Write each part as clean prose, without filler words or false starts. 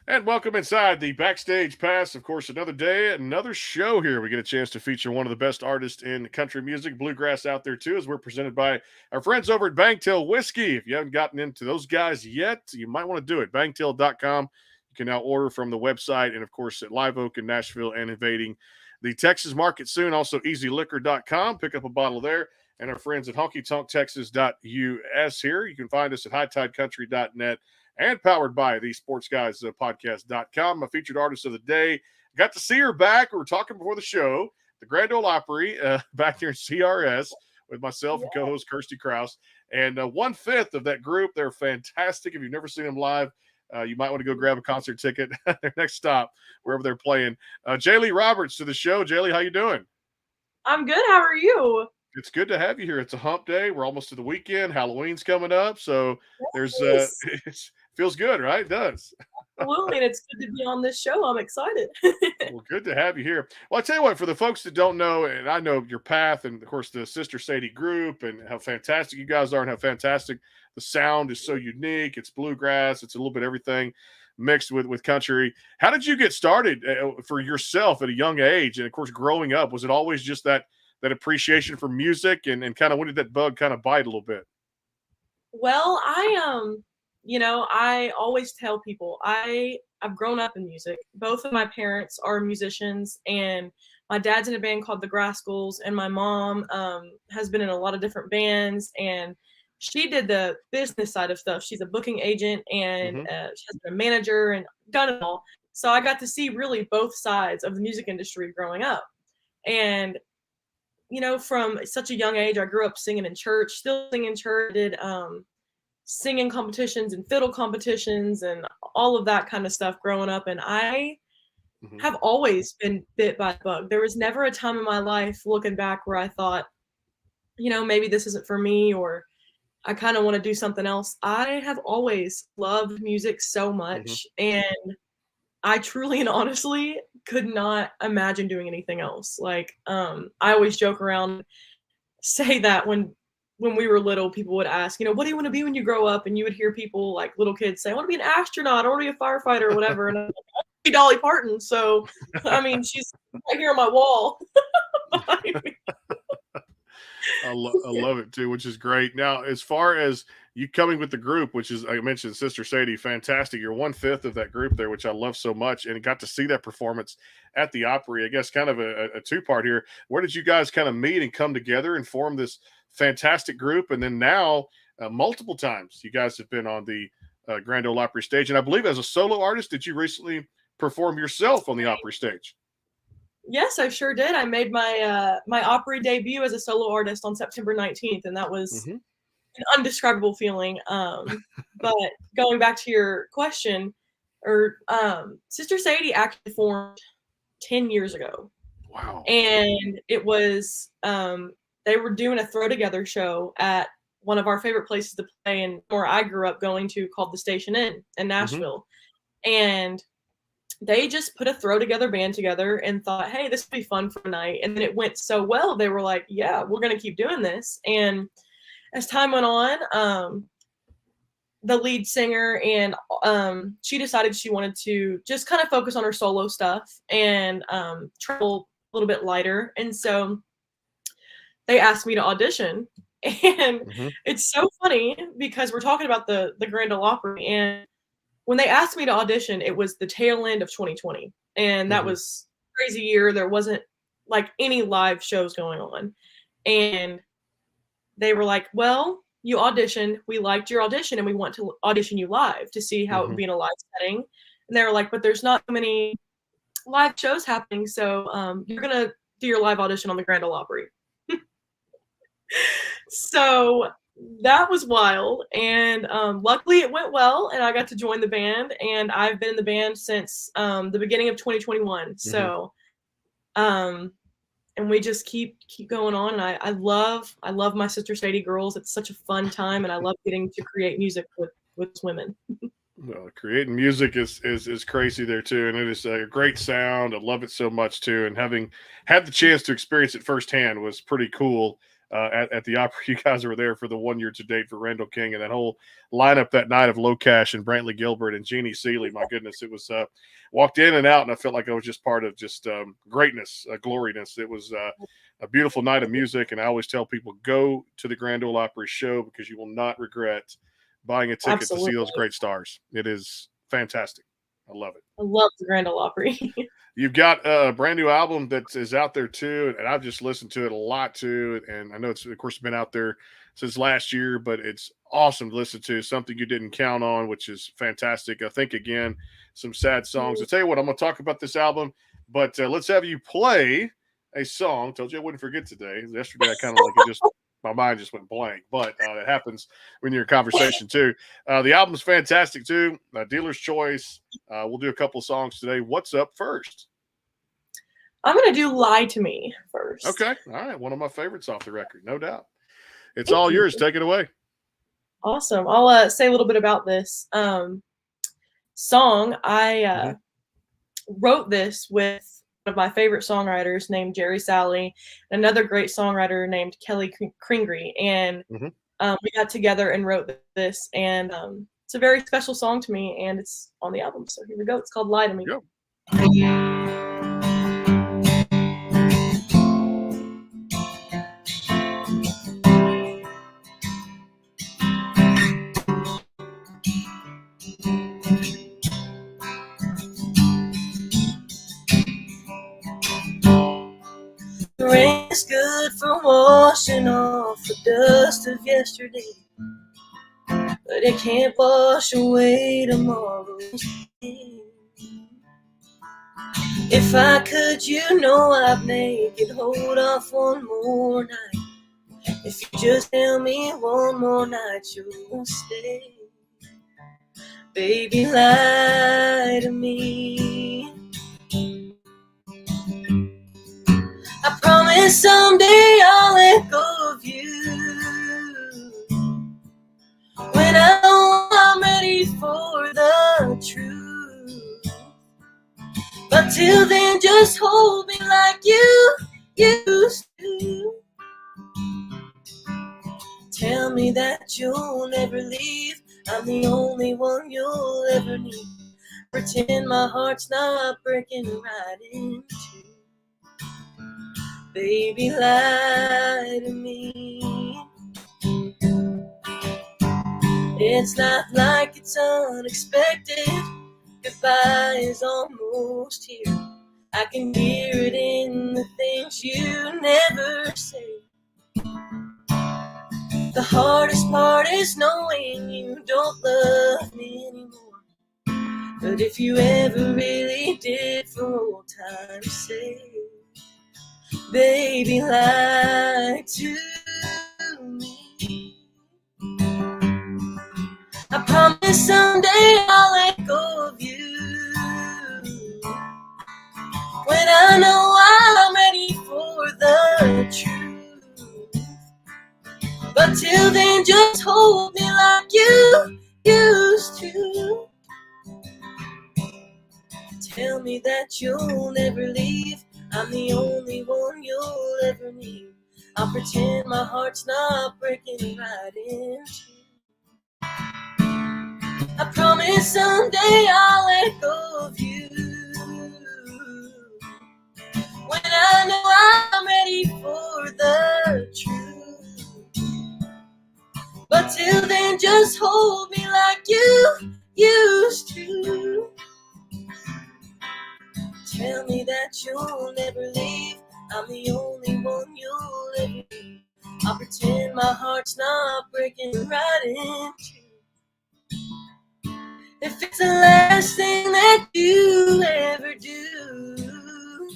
And welcome inside the Backstage Pass. Of course, another day, another show here. We get a chance to feature one of the best artists in country music, bluegrass out there too, as we're presented by our friends over at Bangtail Whiskey. If you haven't gotten into those guys yet, you might want to do it. Bangtail.com. You can now order from the website and, of course, at Live Oak in Nashville and invading the Texas market soon. Also, easyliquor.com. Pick up a bottle there. And our friends at honkytonktexas.us here. You can find us at hightidecountry.net and powered by the Sports Guys podcast.com. My featured artist of the day. Got to see her back. We were talking before the show, the Grand Ole Opry, back here in CRS with myself and co-host Kirsty Krause. And 1/5 of that group, they're fantastic. If you've never seen them live, you might want to go grab a concert ticket at their next stop, wherever they're playing. Jaelee Roberts to the show. Jaelee, how you doing? I'm good. How are you? It's good to have you here. It's a hump day. We're almost to the weekend. Halloween's coming up. So there's Yes, it feels good, right? It does. absolutely. And it's good to be on this show. I'm excited. Well, good to have you here. Well, I tell you what, for the folks that don't know, and I know your path, and of course the Sister Sadie group, and how fantastic you guys are, and how fantastic the sound is so unique. It's bluegrass. It's a little bit everything mixed with country. How did you get started for yourself at a young age? And of course, growing up, was it always just that appreciation for music, and kind of when did that bug kind of bite a little bit? Well, I always tell people I've grown up in music. Both of my parents are musicians, and my dad's in a band called the Grascals, and my mom has been in a lot of different bands, and she did the business side of stuff. She's a booking agent, and Hmm. she has been a manager and done it all. So I got to see really both sides of the music industry growing up. And from such a young age, I grew up singing in church, still singing in church, did singing competitions and fiddle competitions and all of that kind of stuff growing up. And I Hmm. have always been bit by the bug. There was never a time in my life looking back where I thought, maybe this isn't for me or I kind of want to do something else. I have always loved music so Hmm. much. And I truly and honestly could not imagine doing anything else. Like, I always joke around, say that when we were little, people would ask, what do you want to be when you grow up? And you would hear people like little kids say, I want to be an astronaut, I want to be a firefighter or whatever. And I'm like, I want to be Dolly Parton. So, I mean, she's right here on my wall. I love it too, which is great. Now, as far as you coming with the group, which is I mentioned Sister Sadie, fantastic. You're 1/5 of that group there, which I love so much, and got to see that performance at the Opry. I guess kind of a two part here. Where did you guys kind of meet and come together and form this fantastic group? And then now, multiple times, you guys have been on the Grand Ole Opry stage, and I believe as a solo artist, did you recently perform yourself on the Opry stage? Yes, I sure did. I made my Opry debut as a solo artist on September 19th, and that was Hmm. an undescribable feeling. But going back to your question, or Sister Sadie actually formed 10 years ago. Wow. And it was they were doing a throw together show at one of our favorite places to play and where I grew up going to, called the Station Inn in Hmm. Nashville. And they just put a throw together band together and thought, hey, this would be fun for a night. And then it went so well, they were like, yeah, we're going to keep doing this. And as time went on, the lead singer and she decided she wanted to just kind of focus on her solo stuff and travel a little bit lighter. And so they asked me to audition. And Hmm. it's so funny because we're talking about the Grand Ole Opry, and when they asked me to audition, it was the tail end of 2020, and that Hmm. was a crazy year. There wasn't like any live shows going on, and they were like, "Well, you auditioned. We liked your audition, and we want to audition you live to see how it would Hmm. be in a live setting." And they were like, "But there's not many live shows happening, so you're gonna do your live audition on the Grand Ole Opry." So that was wild, and luckily it went well, and I got to join the band, and I've been in the band since the beginning of 2021. Hmm. So and we just keep going on, and I love my Sister Sadie girls. It's such a fun time, and I love getting to create music with women. Well, creating music is crazy there too, and it is a great sound. I love it so much too, and having had the chance to experience it firsthand was pretty cool. at the opera. You guys were there for the 1 year to date for Randall King, and that whole lineup that night of Low Cash and Brantley Gilbert and Jeannie Seeley. My goodness, it was walked in and out, and I felt like I was just part of just greatness, gloriness. It was a beautiful night of music, and I always tell people, go to the Grand Ole Opry show because you will not regret buying a ticket to see those great stars. It is fantastic. I love it. I love the Grand Ole Opry. You've got a brand new album that is out there too, and I've just listened to it a lot too. And I know it's, of course, been out there since last year, but it's awesome to listen to. Something you didn't count on, which is fantastic. I think, again, some sad songs. I'll tell you what, I'm going to talk about this album, but let's have you play a song. Told you I wouldn't forget today. Yesterday, I kind of like it just my mind just went blank, but it happens when you're in conversation too. The album's fantastic too. Dealer's Choice. We'll do a couple of songs today. What's up first? I'm going to do Lie to Me first. Okay. All right. One of my favorites off the record, no doubt. It's all yours. Take it away. Awesome. I'll say a little bit about this song. I wrote this with one of my favorite songwriters named Jerry Salley, and another great songwriter named Kelly Kringry. And we got together and wrote this, and it's a very special song to me, and it's on the album. So here we go. It's called Lie to Me. Go. The rain is good for washing off the dust of yesterday, but it can't wash away tomorrow's pain. If I could, you know I'd make it hold off one more night. If you just tell me one more night you'll stay. Baby, lie to me. I promise someday I'll let go of you when I know I'm ready for the truth. But till then, just hold me like you used to. Tell me that you'll never leave. I'm the only one you'll ever need. Pretend my heart's not breaking right in two. Baby, lie to me. It's not like it's unexpected. Goodbye is almost here. I can hear it in the things you never say. The hardest part is knowing you don't love me anymore. But if you ever really did, for old time's sake, baby, lie to me. I promise someday I'll let go of you when I know I'm ready for the truth. But till then, just hold me like you used to. Tell me that you'll never leave. I'm the only one you'll ever need. I'll pretend my heart's not breaking right in two. I promise someday I'll let go of you when I know I'm ready for the truth. But till then, just hold me like you used to. Tell me that you'll never leave. I'm the only one you'll ever need. I'll pretend my heart's not breaking right in two. If it's the last thing that you ever do,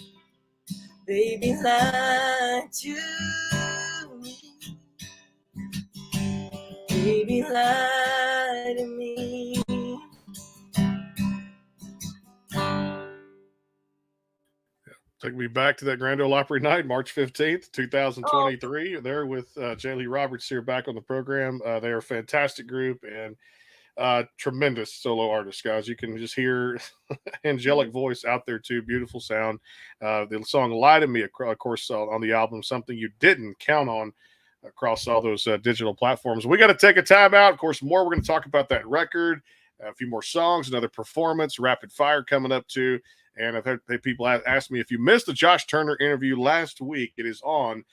baby, lie to me. Baby, lie to me. Take me back to that Grand Ole Opry night, March 15th, 2023. There with Jaelee Roberts here back on the program. They are a fantastic group and tremendous solo artists, guys. You can just hear angelic voice out there too. Beautiful sound. The song "Lie to Me," of course, on the album, something you didn't count on. across all those digital platforms. We got to take a time out. Of course, more. We're going to talk about that record, a few more songs, another performance, rapid fire coming up too. And I've had people ask me if you missed the Josh Turner interview last week, it is on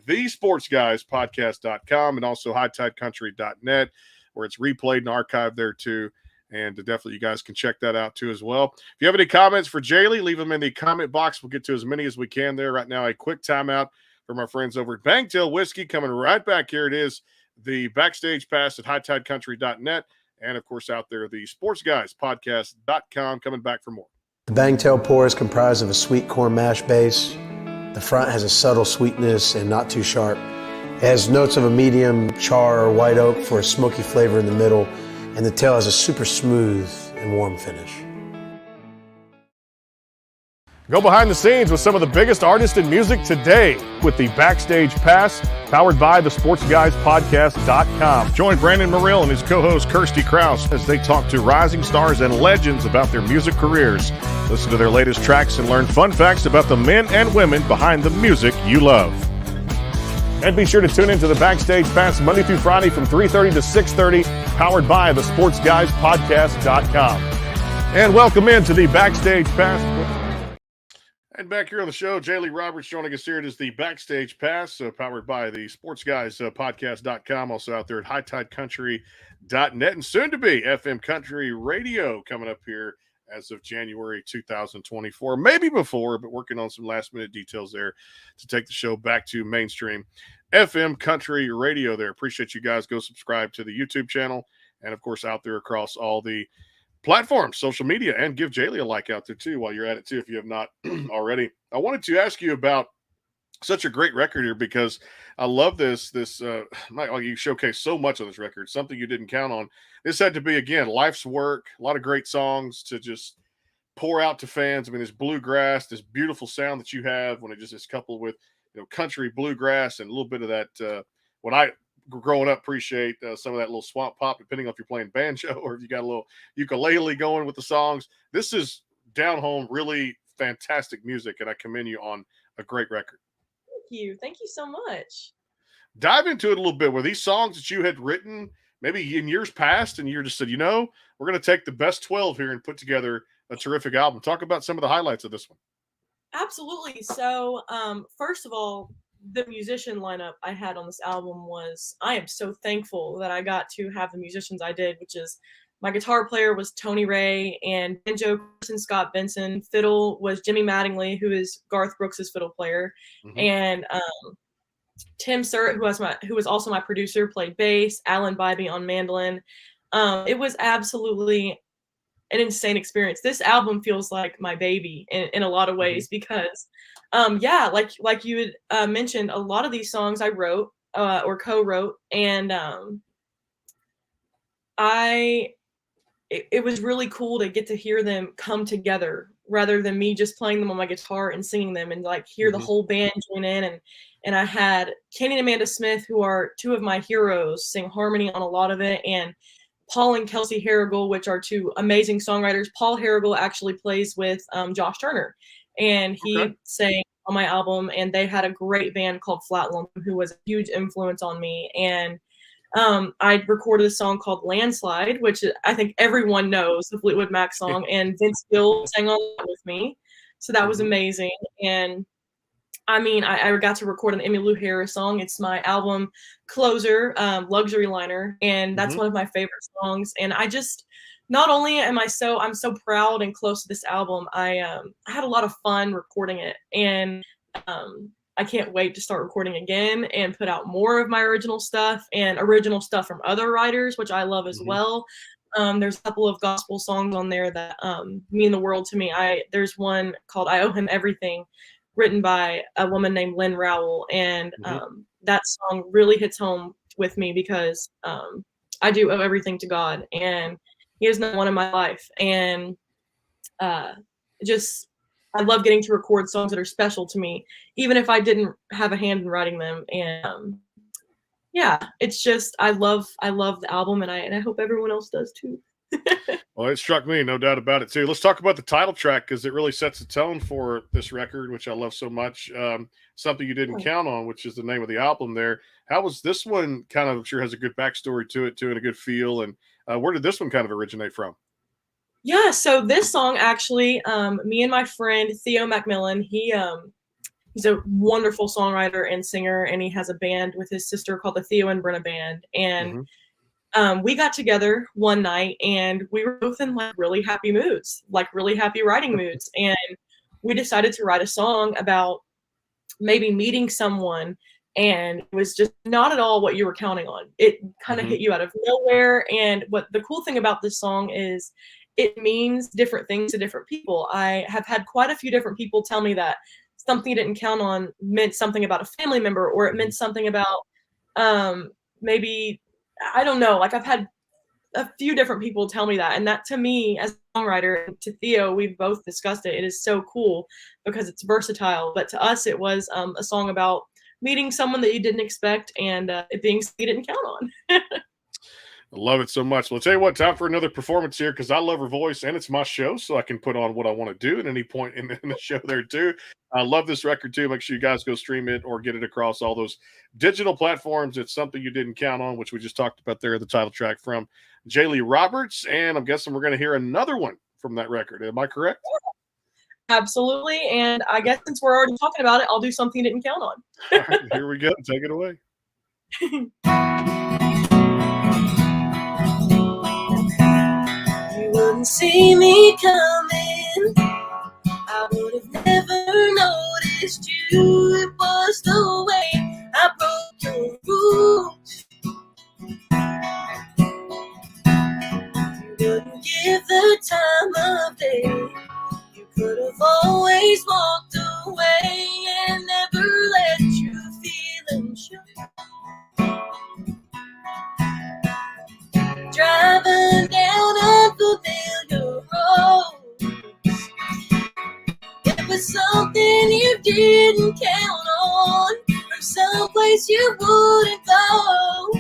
thesportsguyspodcast.com and also hightidecountry.net, where it's replayed and archived there too. And definitely you guys can check that out too as well. If you have any comments for Jaelee, leave them in the comment box. We'll get to as many as we can there. Right now, a quick timeout from our friends over at Bangtail Whiskey. Coming right back here, it is the Backstage Pass at hightidecountry.net. And, of course, out there, the sportsguyspodcast.com, coming back for more. The Bangtail pour is comprised of a sweet corn mash base. The front has a subtle sweetness and not too sharp. It has notes of a medium char or white oak for a smoky flavor in the middle, and the tail has a super smooth and warm finish. Go behind the scenes with some of the biggest artists in music today with the Backstage Pass, powered by the sportsguyspodcast.com. Join Brandon Morrill and his co-host Kirsty Krause as they talk to rising stars and legends about their music careers. Listen to their latest tracks and learn fun facts about the men and women behind the music you love. And be sure to tune into the Backstage Pass Monday through Friday from 3:30 to 6:30, powered by the sportsguyspodcast.com. And welcome into the Backstage Pass. And back here on the show, Jaelee Roberts joining us here. It is the Backstage Pass, powered by the sportsguyspodcast.com, also out there at hightidecountry.net, and soon to be FM Country Radio coming up here as of January 2024. Maybe before, but working on some last-minute details there to take the show back to mainstream FM Country Radio there. Appreciate you guys. Go subscribe to the YouTube channel and, of course, out there across all the platforms, social media, and give Jaelee a like out there too while you're at it too if you have not already. I wanted to ask you about such a great record here because I love this you showcase so much on this record, something you didn't count on. This had to be, again, life's work, a lot of great songs to just pour out to fans. I mean, this bluegrass, this beautiful sound that you have when it just is coupled with, country bluegrass and a little bit of that what I growing up appreciate some of that little swamp pop, depending on if you're playing banjo or if you got a little ukulele going with the songs. This is down home, really fantastic music, and I commend you on a great record. Thank you so much. Dive into it a little bit. Were these songs that you had written maybe in years past and you just said, we're going to take the best 12 here and put together a terrific album? Talk about some of the highlights of this one. Absolutely. So first of all, the musician lineup I had on this album I am so thankful that I got to have the musicians I did, which is my guitar player was Tony Ray, and banjo and Scott Benson. Fiddle was Jimmy Mattingly, who is Garth Brooks's fiddle player. Mm-hmm. And Tim Surratt, who was also my producer, played bass. Alan Bybee on mandolin. It was absolutely an insane experience. This album feels like my baby in a lot of ways, mm-hmm. because like you had mentioned, a lot of these songs I wrote or co-wrote, and it was really cool to get to hear them come together rather than me just playing them on my guitar and singing them, and hear mm-hmm. the whole band join in. And I had Kenny and Amanda Smith, who are two of my heroes, sing harmony on a lot of it, and Paul and Kelsey Harrigal, which are two amazing songwriters. Paul Harrigal actually plays with Josh Turner, and he sang on my album, and they had a great band called Flatland, who was a huge influence on me. And I recorded a song called Landslide, which I think everyone knows, the Fleetwood Mac song, and Vince Gill sang on that with me. So that was amazing. And I mean, I got to record an Emmylou Harris song. It's my album closer, Luxury Liner, and that's mm-hmm. one of my favorite songs. And I just, not only I'm so proud and close to this album, I had a lot of fun recording it, and I can't wait to start recording again and put out more of my original stuff and original stuff from other writers, which I love as mm-hmm. well. There's a couple of gospel songs on there that mean the world to me. There's one called I Owe Him Everything, written by a woman named Lynn Rowell, and mm-hmm. That song really hits home with me because I do owe everything to God, and He is not one in my life. And I love getting to record songs that are special to me, even if I didn't have a hand in writing them. And it's just I love the album, and I hope everyone else does too. Well, it struck me, no doubt about it, too. Let's talk about the title track because it really sets the tone for this record, which I love so much. Something You Didn't Count On, which is the name of the album there. How was this one kind of, I'm sure has a good backstory to it, too, and a good feel. And where did this one kind of originate from? Yeah, so this song actually, me and my friend Theo Macmillan, he's a wonderful songwriter and singer, and he has a band with his sister called the Theo and Brenna Band. And we got together one night and we were both in like really happy moods, like really happy writing moods. And we decided to write a song about maybe meeting someone and it was just not at all what you were counting on. It kind of hit you out of nowhere. And what the cool thing about this song is it means different things to different people. I have had quite a few different people tell me that something you didn't count on meant something about a family member, or it meant something about maybe, I don't know, like I've had a few different people tell me that. And that to me, as a songwriter, and to Theo, we've both discussed it. It is so cool because it's versatile. But to us, it was a song about meeting someone that you didn't expect and it being something you didn't count on. I love it so much. Well, I'll tell you what, time for another performance here because I love her voice and it's my show, so I can put on what I want to do at any point in the show there too. I love this record too. Make sure you guys go stream it or get it across all those digital platforms. It's Something You Didn't Count On, which we just talked about there, the title track from Jaelee Roberts. And I'm guessing we're going to hear another one from that record. Am I correct? Absolutely. And I guess since we're already talking about it, I'll do Something You Didn't Count On. All right, here we go. Take it away. You wouldn't see me coming. I would have never noticed you. It was the way I broke your rules. You wouldn't give the time of day. You could have always walked away and never let your feelings show. Driving down unfamiliar roads. It was something you didn't count on, from someplace you wouldn't go.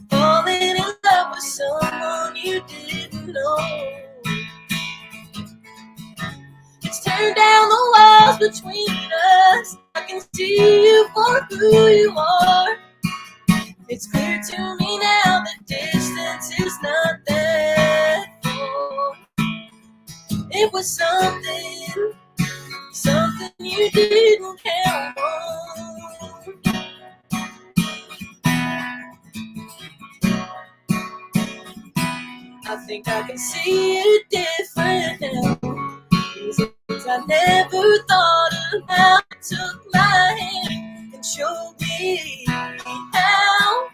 Falling in love with someone you didn't know. It's turned down the walls between us. I can see you for who you are. It's clear to me now that distance is not that far. It was something you didn't count on. I think I can see it different now. Things I never thought about. Took my hand and showed me how.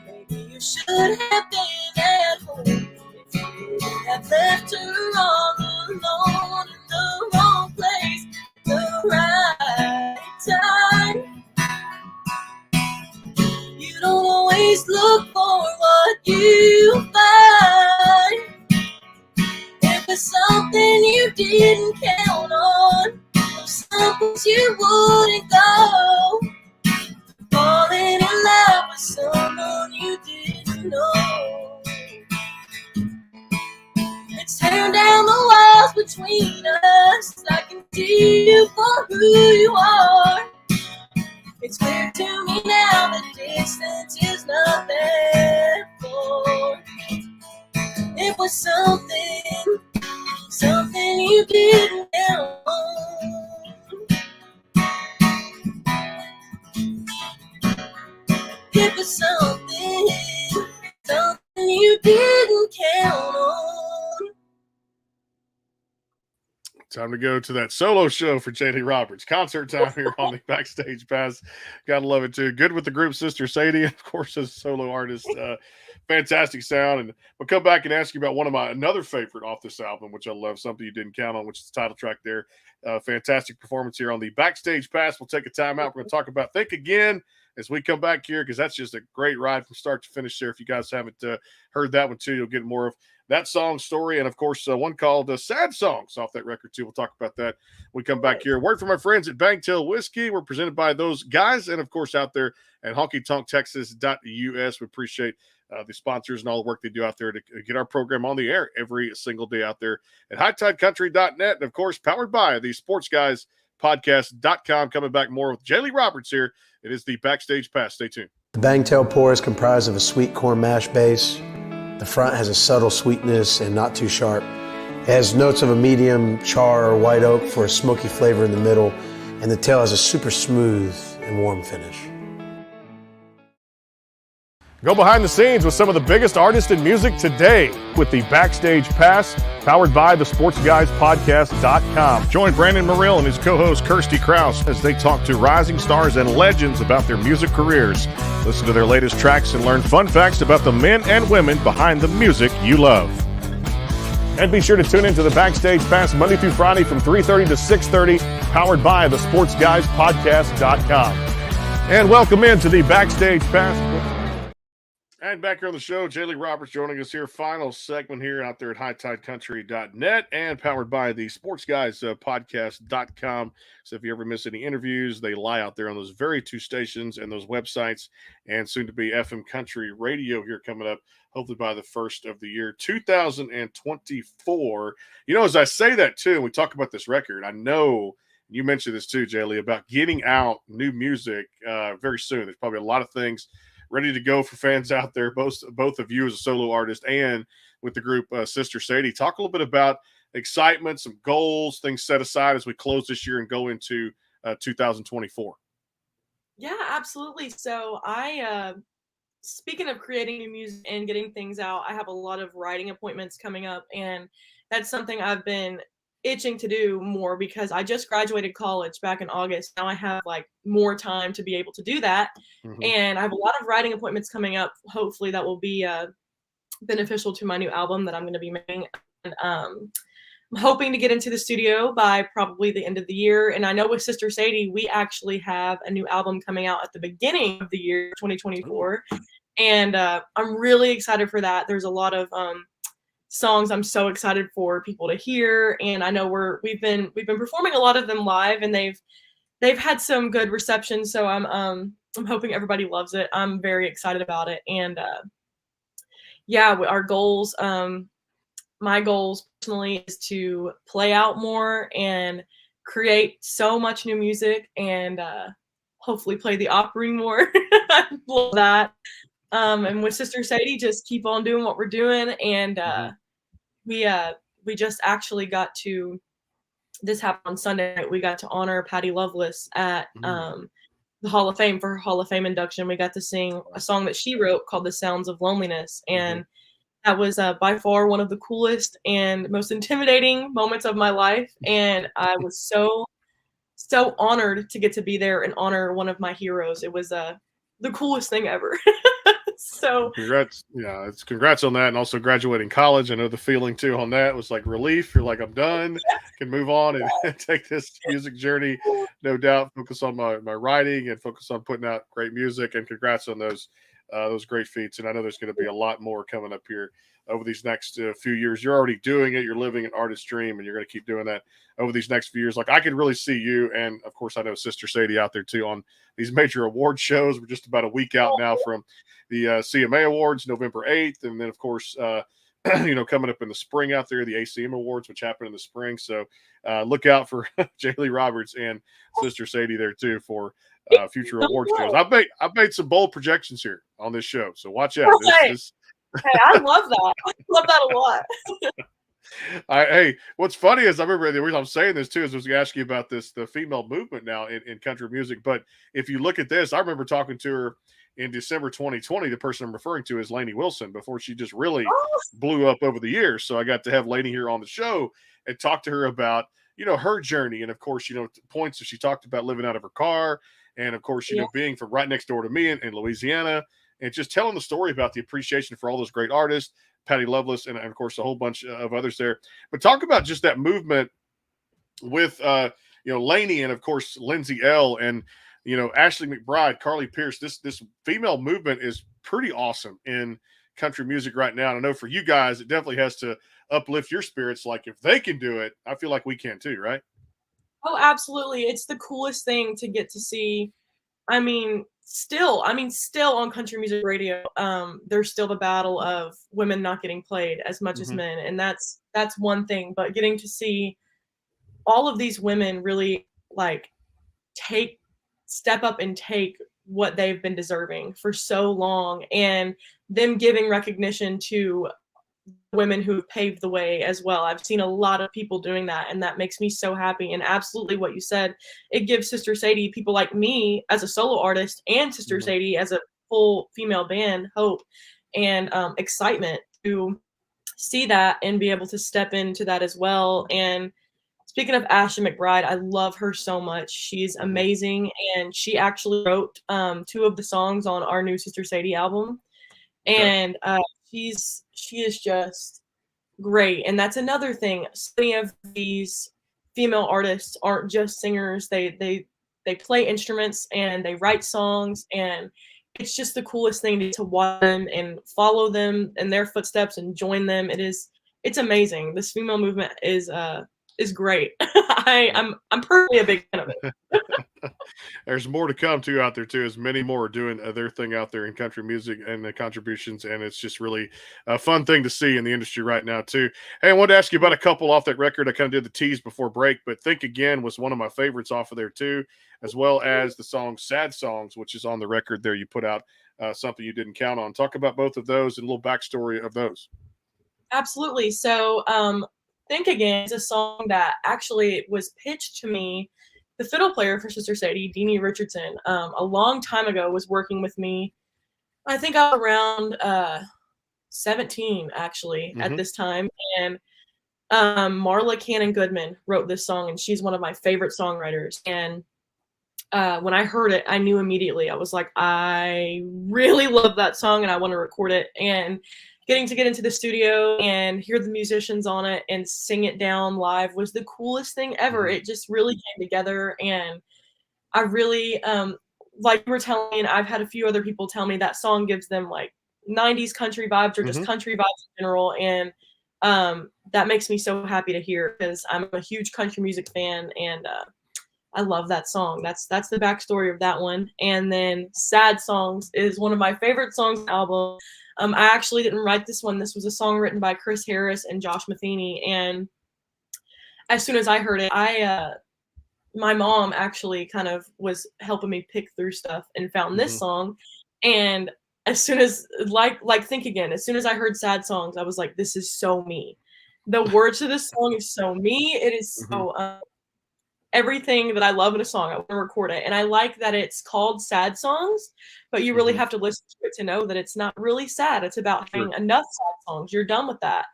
Maybe you should have been at home if you wouldn't have left her all alone in the wrong place at the right time. You don't always look for what you find. It was something you didn't count on, someplace you wouldn't go. Falling in love with someone you didn't know. It's tearing down the walls between us. I can see you for who you are. It's clear to me now that distance is not that far. It was something you didn't count on. It was something you didn't count on. Time to go to that solo show for Jaelee Roberts. Concert time here on the Backstage Pass. Gotta love it too. Good with the group Sister Sadie, of course, as a solo artist. Fantastic sound. And we'll come back and ask you about one of another favorite off this album, which I love, Something You Didn't Count On, which is the title track there. Fantastic performance here on the Backstage Pass. We'll take a time out. We're going to talk about Think Again as we come back here, because that's just a great ride from start to finish there. If you guys haven't heard that one too, you'll get more of that song story. And of course, one called Sad Songs off that record too. We'll talk about that when we come back here. Word from my friends at Bangtail Whiskey. We're presented by those guys. And of course, out there at honkytonktexas.us. We appreciate the sponsors and all the work they do out there to get our program on the air every single day out there at hightidecountry.net. And, of course, powered by the Sports Guys Podcast.com. Coming back more with Jaelee Roberts here. It is the Backstage Pass. Stay tuned. The Bangtail pour is comprised of a sweet corn mash base. The front has a subtle sweetness and not too sharp. It has notes of a medium char or white oak for a smoky flavor in the middle, and the tail has a super smooth and warm finish. Go behind the scenes with some of the biggest artists in music today with the Backstage Pass, powered by the SportsGuysPodcast.com. Join Brandon Morrill and his co-host Kirsty Krause as they talk to rising stars and legends about their music careers. Listen to their latest tracks and learn fun facts about the men and women behind the music you love. And be sure to tune into the Backstage Pass Monday through Friday from 3:30 to 6:30, powered by the SportsGuysPodcast.com. And welcome into the Backstage Pass. And back here on the show, Jaelee Roberts joining us here. Final segment here out there at hightidecountry.net and powered by the SportsGuysPodcast.com. So if you ever miss any interviews, they lie out there on those very two stations and those websites, and soon to be FM Country Radio here coming up, hopefully by the first of the year 2024. You know, as I say that too, and we talk about this record, I know you mentioned this too, Jaelee, about getting out new music very soon. There's probably a lot of things ready to go for fans out there, both of you as a solo artist and with the group Sister Sadie. Talk a little bit about excitement, some goals, things set aside as we close this year and go into 2024. Yeah, absolutely. So speaking of creating new music and getting things out, I have a lot of writing appointments coming up, and that's something I've been itching to do more because I just graduated college back in August. Now I have like more time to be able to do that. Mm-hmm. And I have a lot of writing appointments coming up. Hopefully that will be beneficial to my new album that I'm going to be making. And I'm hoping to get into the studio by probably the end of the year. And I know with Sister Sadie, we actually have a new album coming out at the beginning of the year, 2024. Ooh. And I'm really excited for that. There's a lot of songs I'm so excited for people to hear, and I know we've been performing a lot of them live, and they've had some good reception. So I'm hoping everybody loves it. I'm very excited about it, and yeah, our goals. My goals personally is to play out more and create so much new music, and hopefully play the Opry more. I love that. And with Sister Sadie, just keep on doing what we're doing, and we just actually got to, this happened on Sunday night, we got to honor Patty Loveless at the Hall of Fame for her Hall of Fame induction. We got to sing a song that she wrote called The Sounds of Loneliness, and that was by far one of the coolest and most intimidating moments of my life, and I was so honored to get to be there and honor one of my heroes. It was the coolest thing ever. So congrats. Yeah, it's congrats on that. And also graduating college. I know the feeling too on that was like relief. You're like, I'm done, can move on and take this music journey. No doubt. Focus on my writing and focus on putting out great music, and congrats on those great feats. And I know there's going to be a lot more coming up here over these next few years. You're already doing it. You're living an artist's dream, and you're going to keep doing that over these next few years. Like, I could really see you, and of course I know Sister Sadie out there too on these major award shows. We're just about a week out now from the CMA Awards, November 8th. And then, of course, coming up in the spring out there, the ACM Awards, which happen in the spring. So look out for Jaelee Roberts and Sister Sadie there too for future award shows. I've made some bold projections here on this show, so watch out. Hey, I love that. I love that a lot. Hey, what's funny is I remember the reason I'm saying this too is I was going to ask you about the female movement now in country music. But if you look at this, I remember talking to her in December 2020. The person I'm referring to is Lainey Wilson, before she just really blew up over the years. So I got to have Lainey here on the show and talk to her about, her journey. And of course, points that she talked about living out of her car. And of course, being from right next door to me in Louisiana, and just telling the story about the appreciation for all those great artists, Patty Loveless, and of course, a whole bunch of others there. But talk about just that movement with, Lainey and of course, Lindsay L. and, Ashley McBride, Carly Pierce. This female movement is pretty awesome in country music right now. And I know for you guys, it definitely has to uplift your spirits. Like, if they can do it, I feel like we can too, right? Oh, absolutely. It's the coolest thing to get to see I mean, still on country music radio, there's still the battle of women not getting played as much as Mhm. men, and that's one thing. But getting to see all of these women really like take step up and take what they've been deserving for so long, and them giving recognition to women who've paved the way as well. I've seen a lot of people doing that, and that makes me so happy. And absolutely what you said, it gives Sister Sadie, people like me as a solo artist, and Sister Mhm. Sadie as a full female band, hope and excitement to see that and be able to step into that as well. And speaking of Ashley McBride, I love her so much. She's Mhm. amazing, and she actually wrote 2 of the songs on our new Sister Sadie album. Okay. And she is just great. And that's another thing. So many of these female artists aren't just singers. They play instruments and they write songs, and it's just the coolest thing to watch them and follow them in their footsteps and join them. It's amazing. This female movement is great. I'm personally a big fan of it. There's more to come too out there too, as many more are doing their thing out there in country music and the contributions, and it's just really a fun thing to see in the industry right now too. Hey, I wanted to ask you about a couple off that record. I kind of did the tease before break, but "Think Again" was one of my favorites off of there too, as well as the song "Sad Songs," which is on the record there. You put out something you didn't count on. Talk about both of those and a little backstory of those. Absolutely. So, Think Again is a song that actually was pitched to me. The fiddle player for Sister Sadie, Deanie Richardson, a long time ago was working with me. I think I was around 17 actually at Hmm. this time. And Marla Cannon Goodman wrote this song, and she's one of my favorite songwriters. And when I heard it, I knew immediately. I was like, I really love that song and I want to record it. And getting to get into the studio and hear the musicians on it and sing it down live was the coolest thing ever. Hmm. It just really came together. And I really, like you were telling me, and I've had a few other people tell me that song gives them like 90s country vibes or just Hmm. country vibes in general. And that makes me so happy to hear because I'm a huge country music fan, and I love that song. That's the backstory of that one. And then "Sad Songs" is one of my favorite songs on the album. I actually didn't write this one. This was a song written by Chris Harris and Josh Matheny. And as soon as I heard it, I my mom actually kind of was helping me pick through stuff and found this Hmm. song. And as soon as like Think Again, as soon as I heard "Sad Songs," I was like, this is so me. The words to this song is so me. It is Hmm. so everything that I love in a song. I want to record it. And I like that it's called Sad Songs, but you really Hmm. have to listen to it to know that it's not really sad. It's about Sure. having enough sad songs. You're done with that.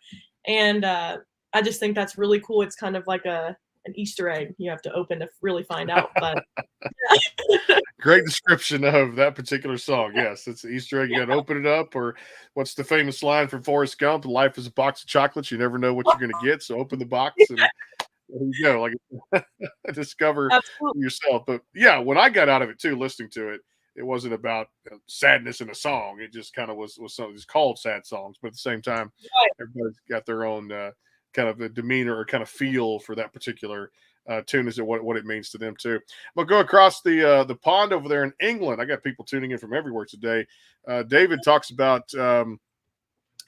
And I just think that's really cool. It's kind of like an Easter egg you have to open to really find out. But Great description of that particular song. Yes, it's an Easter egg. You got to open it up, or what's the famous line from Forrest Gump? Life is a box of chocolates. You never know what you're going to get. So open the box and there you go. Like discover absolutely. yourself. But yeah, when I got out of it too, listening to it, it wasn't about sadness in a song. It just kind of was something that's called sad songs. But at the same time, Right. everybody's got their own kind of a demeanor or kind of feel for that particular tune is what it means to them too. But go across the pond over there in England. I got people tuning in from everywhere today. David talks about can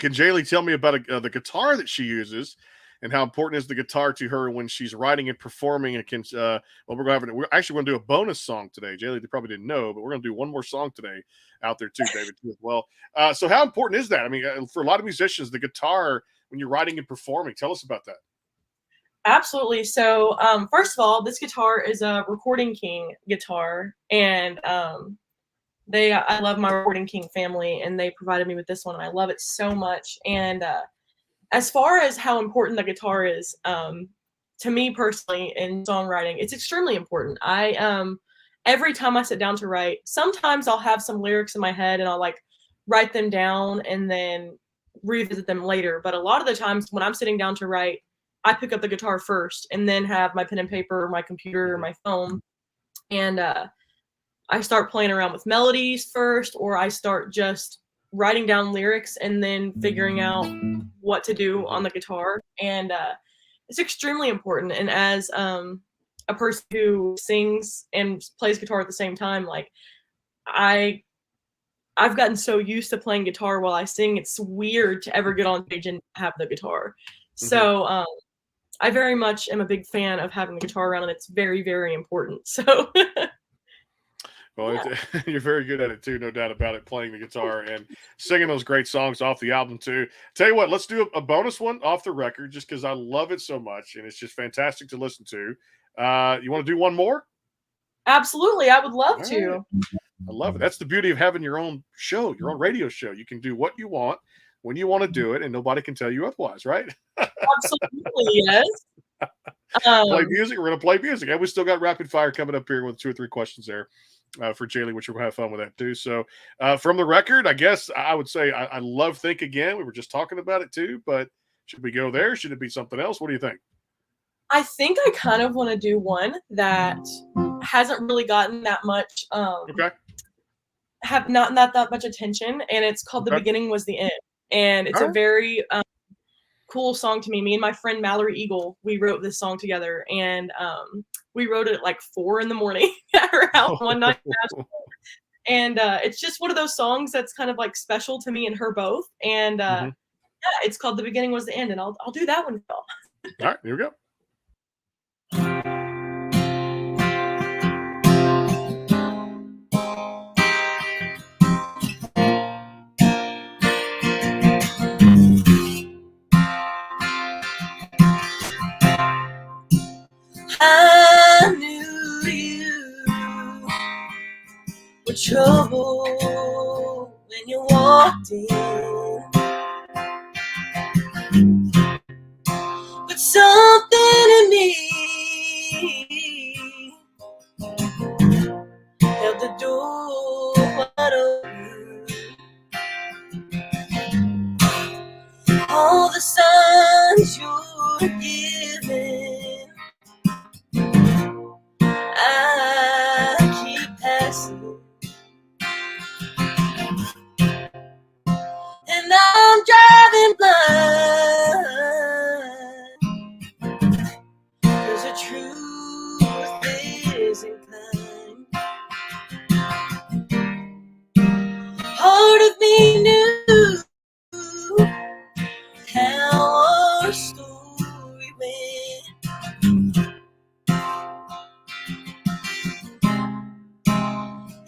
Jaelee tell me about the guitar that she uses and how important is the guitar to her when she's writing and performing? And can well, we're actually going to do a bonus song today. Jaelee, they probably didn't know, but we're going to do one more song today out there too, David, too, as well. So how important is that? I mean, for a lot of musicians, the guitar when you're writing and performing. Tell us about that. Absolutely. So, first of all, this guitar is a Recording King guitar, and I love my Recording King family, and they provided me with this one, and I love it so much. And as far as how important the guitar is, to me personally in songwriting, it's extremely important. I every time I sit down to write, sometimes I'll have some lyrics in my head and I'll like write them down and then revisit them later. But a lot of the times when I'm sitting down to write, I pick up the guitar first and then have my pen and paper, or my computer, or Mhm. my phone, and I start playing around with melodies first, or I start just writing down lyrics and then figuring out what to do on Mhm. the guitar. And it's extremely important. And as a person who sings and plays guitar at the same time, like I've gotten so used to playing guitar while I sing, it's weird to ever get on stage and have the guitar. So I very much am a big fan of having the guitar around, and it's very, very important. So Well, yeah. you're very good at it too, no doubt about it, playing the guitar and singing those great songs off the album too. Tell you what, let's do a bonus one off the record just because I love it so much and it's just fantastic to listen to. You want to do one more? Absolutely, I would love All right. to. I love it. That's the beauty of having your own show, your own radio show. You can do what you want when you want to do it, and nobody can tell you otherwise, right? Absolutely, yes. Play music. We're going to play music. And we still got rapid fire coming up here with 2 or 3 questions there for Jaelee, which we're going to have fun with that too. So from the record, I guess I would say I love Think Again. We were just talking about it too, but should we go there? Should it be something else? What do you think? I think I kind of want to do one that hasn't really gotten that much Okay. have not that much attention, and it's called The Beginning Was the End. And it's a very cool song to me. Me and my friend Mallory Eagle, we wrote this song together, and we wrote it at like 4 a.m. at her house one night. And it's just one of those songs that's kind of like special to me and her both. And yeah, it's called The Beginning Was the End, and I'll do that one, y'all. All right, here we go. I knew you were trouble when you walked in, but something in me held the door wide open. All the signs you're giving, I keep passing, and I'm driving blind, 'cause the truth isn't kind. Part of me knew how our story went,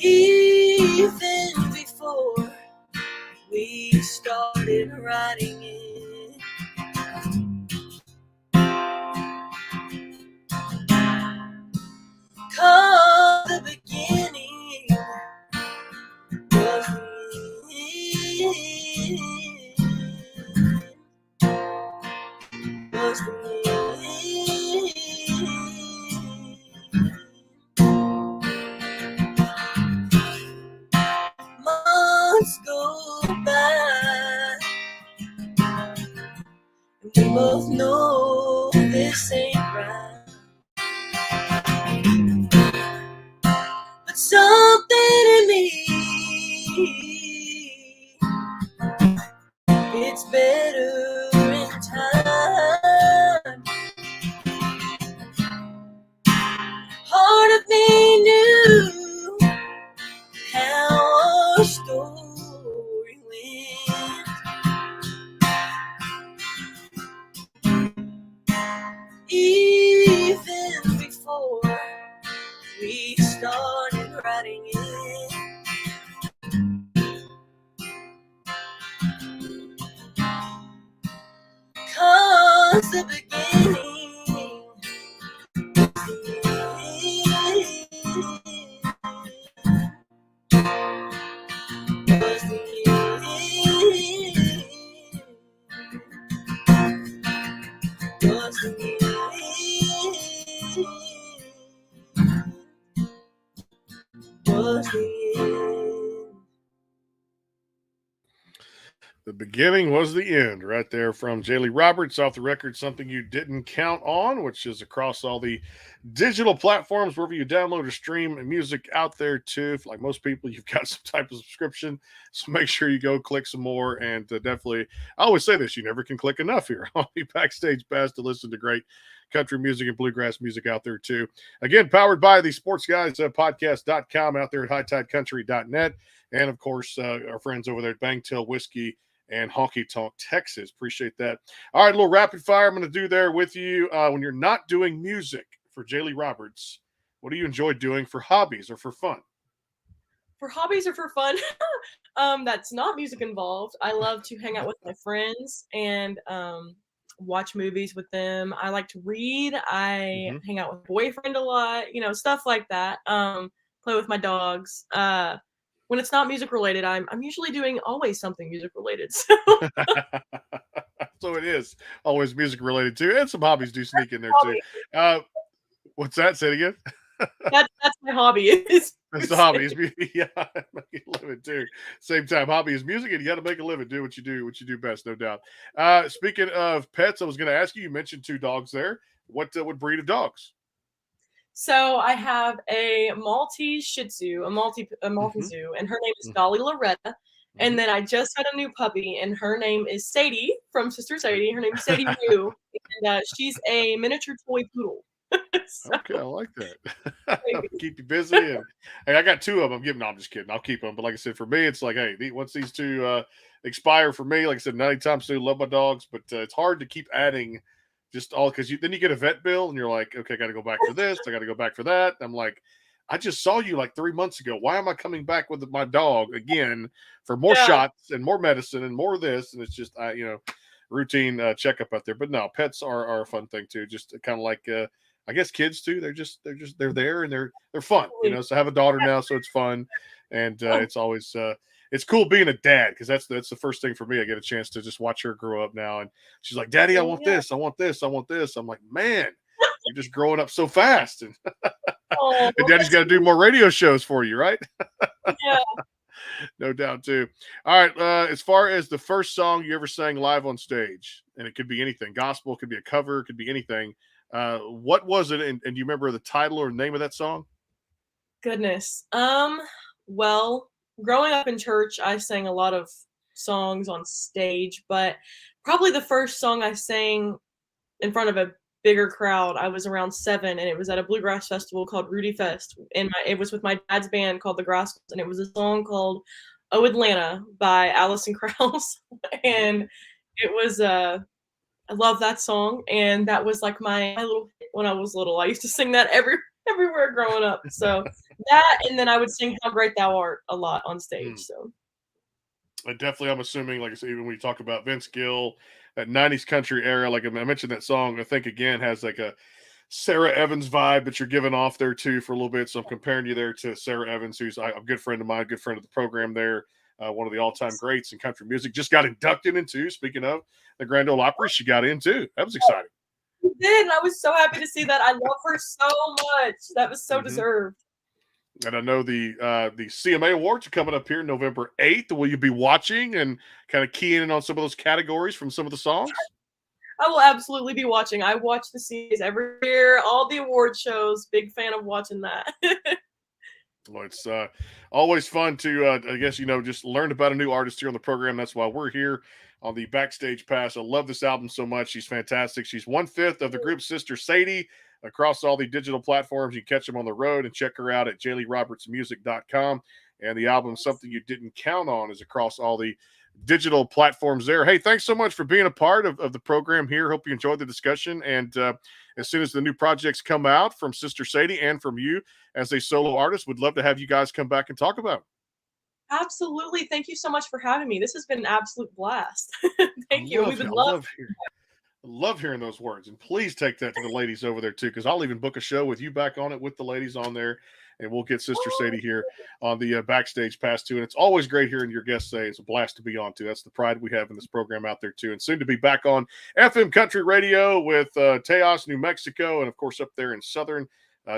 even before we started writing it. 'Cause the beginning was the end, was the end. Months go by, and we both know this ain't right. But something in me, it's better in time. Part of me knew how our story went, even before we started writing it. 'Cause the beginning was the end, was the end, was the end. The beginning was the end right there from Jaelee Roberts off the record, Something You Didn't Count On, which is across all the digital platforms, wherever you download or stream music out there too. Like most people, you've got some type of subscription. So make sure you go click some more. And definitely, I always say this, you never can click enough here on the Backstage Pass to listen to great country music and bluegrass music out there too. Again, powered by the Sports Guys podcast.com out there at hightidecountry.net. And of course, our friends over there at Bangtail Whiskey and Honky Tonk, Texas. Appreciate that. All right, a little rapid fire I'm going to do there with you. When you're not doing music for Jaelee Roberts, what do you enjoy doing for hobbies or for fun? For hobbies or for fun, that's not music involved. I love to hang out with my friends and watch movies with them. I like to read. I hang out with boyfriend a lot, stuff like that. Play with my dogs. When it's not music related, I'm usually doing always something music related. So, so it is always music related too, and some hobbies do sneak in there too. What's that? Say it again. That's my hobby. That's the hobby. Yeah, make a living too. Same time, hobby is music, and you got to make a living. Do what you do best, no doubt. Speaking of pets, I was going to ask you. You mentioned 2 dogs there. What breed of dogs? So I have a Maltese Shih Tzu, a Maltese, and her name is Jaelee Loretta. And then I just had a new puppy, and her name is Sadie from Sister Sadie. Her name is Sadie Rue, and she's a miniature toy poodle. So, okay, I like that. Keep you busy. And hey, I got 2 of them. No, I'm just kidding. I'll keep them. But like I said, for me, it's like, hey, once these 2 expire for me, like I said, not anytime soon. Love my dogs, but it's hard to keep adding just all because then you get a vet bill and you're like, okay, I got to go back for this. I got to go back for that. I'm like, I just saw you like 3 months ago. Why am I coming back with my dog again for more shots and more medicine and more of this? And it's just, routine checkup out there. But no, pets are a fun thing too. Just kind of like, I guess kids too. They're there and they're fun. So I have a daughter now, so it's fun, and it's always it's cool being a dad because that's the first thing for me. I get a chance to just watch her grow up now, and she's like, "Daddy, I want this, I want this, I want this." I'm like, "Man, you're just growing up so fast," and, and Daddy's got to do more radio shows for you, right? Yeah. No doubt too. All right, as far as the first song you ever sang live on stage, and it could be anything, gospel, could be a cover, it could be anything. What was it, and do you remember the title or name of that song? Goodness. Well, growing up in church, I sang a lot of songs on stage, but probably the first song I sang in front of a bigger crowd, I was around 7, and it was at a bluegrass festival called Rudy Fest, and it was with my dad's band called the Grassles, and it was a song called "Oh Atlanta" by Alison Krauss, and it was I love that song, and that was like my little hit when I was little. I used to sing that everywhere growing up. So that, and then I would sing "How Great Thou Art" a lot on stage. So definitely, I'm assuming, like I said, even when you talk about Vince Gill, that 90s country era, like I mentioned, that song, I think again has like a Sarah Evans vibe that you're giving off there too for a little bit. So I'm comparing you there to Sarah Evans, who's a good friend of mine, good friend of the program there. One of the all-time greats in country music. Just got inducted into, speaking of the Grand Ole Opry, she got in too. That was exciting. She did, and I was so happy to see that. I love her so much. That was so deserved. And I know the CMA Awards are coming up here November 8th. Will you be watching and kind of keying in on some of those categories from some of the songs? I will absolutely be watching. I watch the CMAs every year, all the award shows. Big fan of watching that. Well, it's always fun to, I guess, just learn about a new artist here on the program. That's why we're here on the Backstage Pass. I love this album so much. She's fantastic. She's 1/5 of the group Sister Sadie across all the digital platforms. You can catch them on the road and check her out at JaeeeRobertsMusic.com. And the album, Something You Didn't Count On, is across all the digital platforms there. Hey, thanks so much for being a part of the program here. Hope you enjoyed the discussion. And as soon as the new projects come out from Sister Sadie and from you as a solo artist, would love to have you guys come back and talk about it. Absolutely. Thank you so much for having me. This has been an absolute blast. Thank you. We would love hearing those words. And please take that to the ladies over there too, because I'll even book a show with you back on it with the ladies on there. And we'll get Sister Sadie here on the Backstage Pass too. And it's always great hearing your guests say it's a blast to be on too. That's the pride we have in this program out there too. And soon to be back on FM Country Radio with Tejas, New Mexico, and of course up there in southern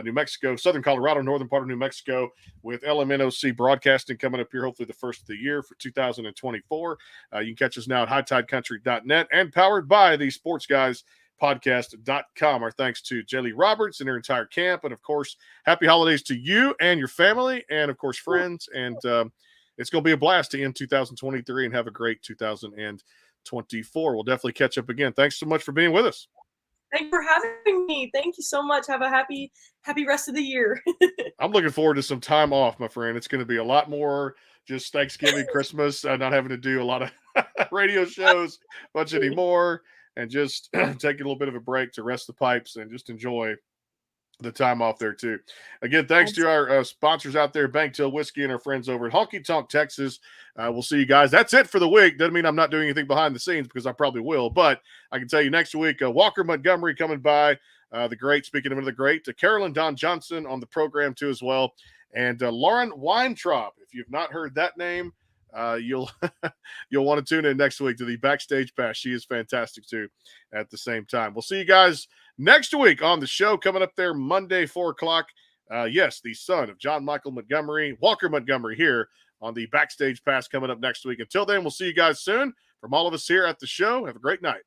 New Mexico, Southern Colorado, northern part of New Mexico, with LMNOC Broadcasting coming up here, hopefully the first of the year for 2024. You can catch us now at hightidecountry.net and powered by the Sports Guys podcast.com. Our thanks to Jaelee Roberts and her entire camp. And of course, happy holidays to you and your family and of course, friends. And it's going to be a blast to end 2023 and have a great 2024. We'll definitely catch up again. Thanks so much for being with us. Thank you for having me. Thank you so much. Have a happy rest of the year. I'm looking forward to some time off, my friend. It's going to be a lot more just Thanksgiving, Christmas, not having to do a lot of radio shows much anymore, and just take a little bit of a break to rest the pipes and just enjoy the time off there too. Again, thanks to our sponsors out there, Banktail Whiskey, and our friends over at Honky Tonk Texas. We'll see you guys. That's it for the week. Doesn't mean I'm not doing anything behind the scenes, because I probably will, but I can tell you next week, Walker Montgomery coming by, the great, speaking of the great, Carolyn Don Johnson on the program too as well, and Lauren Weintraub. If you've not heard that name, you'll want to tune in next week to the Backstage Pass. She is fantastic too at the same time. We'll see you guys next week on the show, coming up there Monday, 4 o'clock. Yes, the son of John Michael Montgomery, Walker Montgomery, here on the Backstage Pass coming up next week. Until then, we'll see you guys soon. From all of us here at the show, have a great night.